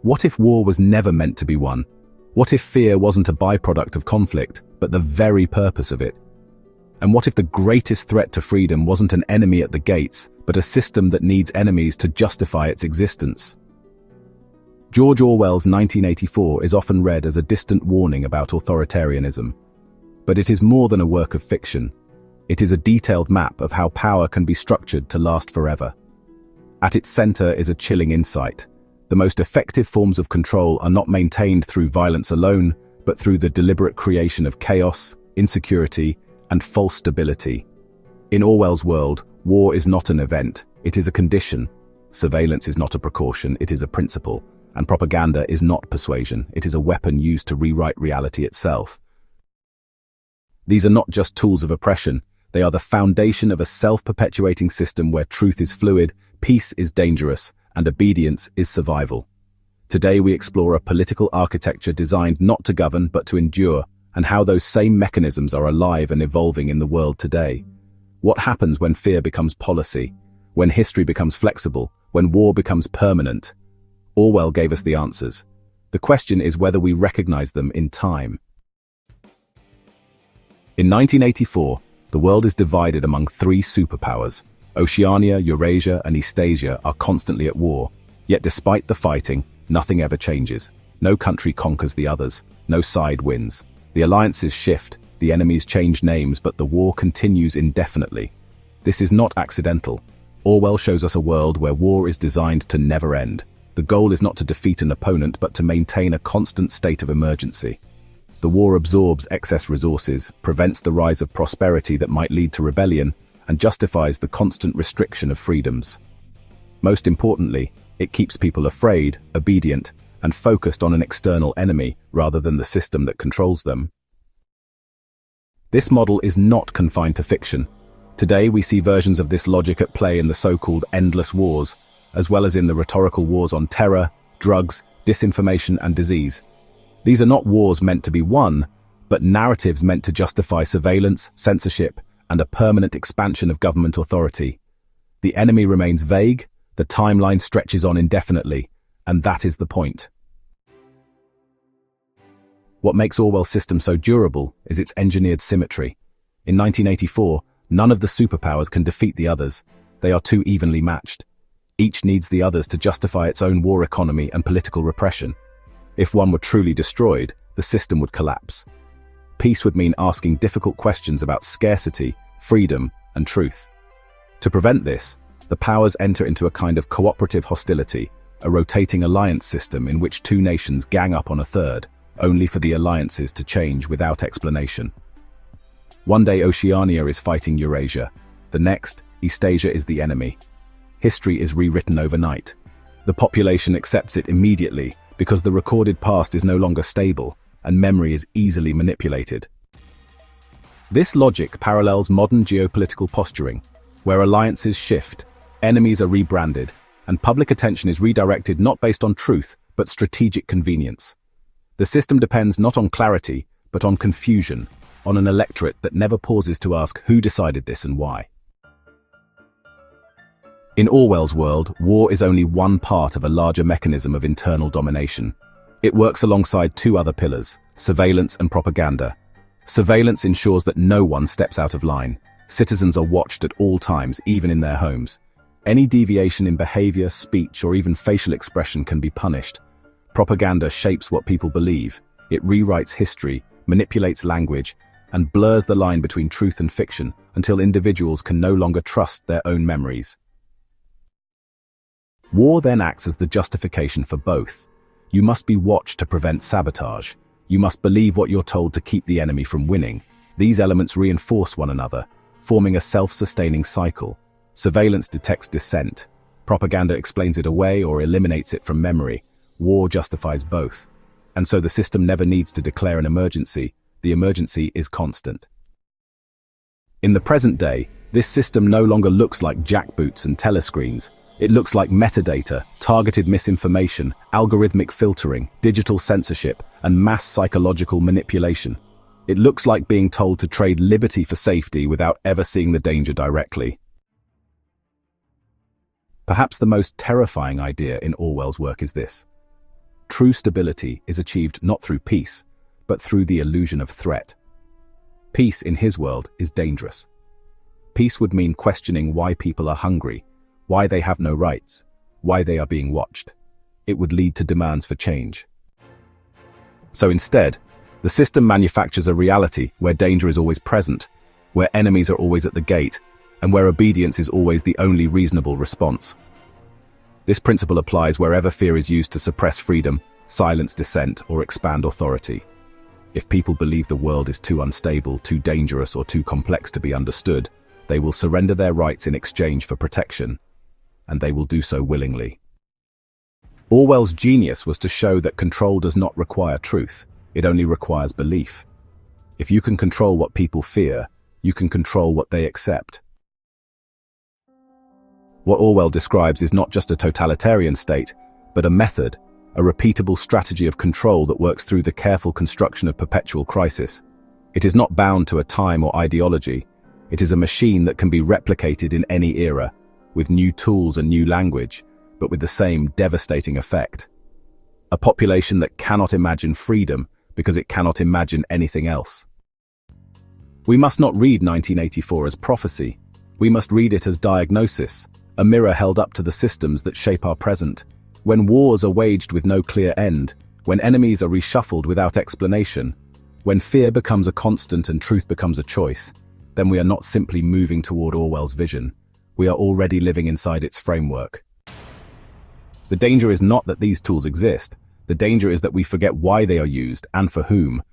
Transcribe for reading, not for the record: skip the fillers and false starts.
What if war was never meant to be won? What if fear wasn't a byproduct of conflict, but the very purpose of it? And what if the greatest threat to freedom wasn't an enemy at the gates, but a system that needs enemies to justify its existence? George Orwell's 1984 is often read as a distant warning about authoritarianism. But it is more than a work of fiction. It is a detailed map of how power can be structured to last forever. At its center is a chilling insight. The most effective forms of control are not maintained through violence alone, but through the deliberate creation of chaos, insecurity, and false stability. In Orwell's world, war is not an event, it is a condition. Surveillance is not a precaution, it is a principle. And propaganda is not persuasion, it is a weapon used to rewrite reality itself. These are not just tools of oppression, they are the foundation of a self-perpetuating system where truth is fluid, peace is dangerous, and obedience is survival. Today we explore a political architecture designed not to govern but to endure, and how those same mechanisms are alive and evolving in the world today. What happens when fear becomes policy? When history becomes flexible? When war becomes permanent? Orwell gave us the answers. The question is whether we recognize them in time. In 1984, the world is divided among three superpowers. Oceania, Eurasia, and Eastasia are constantly at war. Yet despite the fighting, nothing ever changes. No country conquers the others. No side wins. The alliances shift, the enemies change names, but the war continues indefinitely. This is not accidental. Orwell shows us a world where war is designed to never end. The goal is not to defeat an opponent, but to maintain a constant state of emergency. The war absorbs excess resources, prevents the rise of prosperity that might lead to rebellion, and justifies the constant restriction of freedoms. Most importantly, it keeps people afraid, obedient, and focused on an external enemy rather than the system that controls them. This model is not confined to fiction. Today we see versions of this logic at play in the so-called endless wars, as well as in the rhetorical wars on terror, drugs, disinformation, and disease. These are not wars meant to be won, but narratives meant to justify surveillance, censorship, and a permanent expansion of government authority. The enemy remains vague, the timeline stretches on indefinitely, and that is the point. What makes Orwell's system so durable is its engineered symmetry. In 1984, none of the superpowers can defeat the others. They are too evenly matched. Each needs the others to justify its own war economy and political repression. If one were truly destroyed, the system would collapse. Peace would mean asking difficult questions about scarcity, freedom, and truth. To prevent this, the powers enter into a kind of cooperative hostility, a rotating alliance system in which two nations gang up on a third, only for the alliances to change without explanation. One day Oceania is fighting Eurasia, the next, Eastasia is the enemy. History is rewritten overnight. The population accepts it immediately because the recorded past is no longer stable and memory is easily manipulated. This logic parallels modern geopolitical posturing, where alliances shift, enemies are rebranded, and public attention is redirected not based on truth, but strategic convenience. The system depends not on clarity, but on confusion, on an electorate that never pauses to ask who decided this and why. In Orwell's world, war is only one part of a larger mechanism of internal domination. It works alongside two other pillars, surveillance and propaganda. Surveillance ensures that no one steps out of line. Citizens are watched at all times, even in their homes. Any deviation in behavior, speech, or even facial expression can be punished. Propaganda shapes what people believe. It rewrites history, manipulates language, and blurs the line between truth and fiction until individuals can no longer trust their own memories. War then acts as the justification for both. You must be watched to prevent sabotage. You must believe what you're told to keep the enemy from winning. These elements reinforce one another, forming a self-sustaining cycle. Surveillance detects dissent. Propaganda explains it away or eliminates it from memory. War justifies both. And so the system never needs to declare an emergency. The emergency is constant. In the present day, this system no longer looks like jackboots and telescreens. It looks like metadata, targeted misinformation, algorithmic filtering, digital censorship, and mass psychological manipulation. It looks like being told to trade liberty for safety without ever seeing the danger directly. Perhaps the most terrifying idea in Orwell's work is this. True stability is achieved not through peace, but through the illusion of threat. Peace in his world is dangerous. Peace would mean questioning why people are hungry, why they have no rights, why they are being watched. It would lead to demands for change. So instead, the system manufactures a reality where danger is always present, where enemies are always at the gate, and where obedience is always the only reasonable response. This principle applies wherever fear is used to suppress freedom, silence dissent, or expand authority. If people believe the world is too unstable, too dangerous, or too complex to be understood, they will surrender their rights in exchange for protection, and they will do so willingly. Orwell's genius was to show that control does not require truth, it only requires belief. If you can control what people fear, you can control what they accept. What Orwell describes is not just a totalitarian state, but a method, a repeatable strategy of control that works through the careful construction of perpetual crisis. It is not bound to a time or ideology. It is a machine that can be replicated in any era, with new tools and new language, but with the same devastating effect. A population that cannot imagine freedom because it cannot imagine anything else. We must not read 1984 as prophecy. We must read it as diagnosis, a mirror held up to the systems that shape our present. When wars are waged with no clear end, when enemies are reshuffled without explanation, when fear becomes a constant and truth becomes a choice, then we are not simply moving toward Orwell's vision. We are already living inside its framework. The danger is not that these tools exist. The danger is that we forget why they are used and for whom,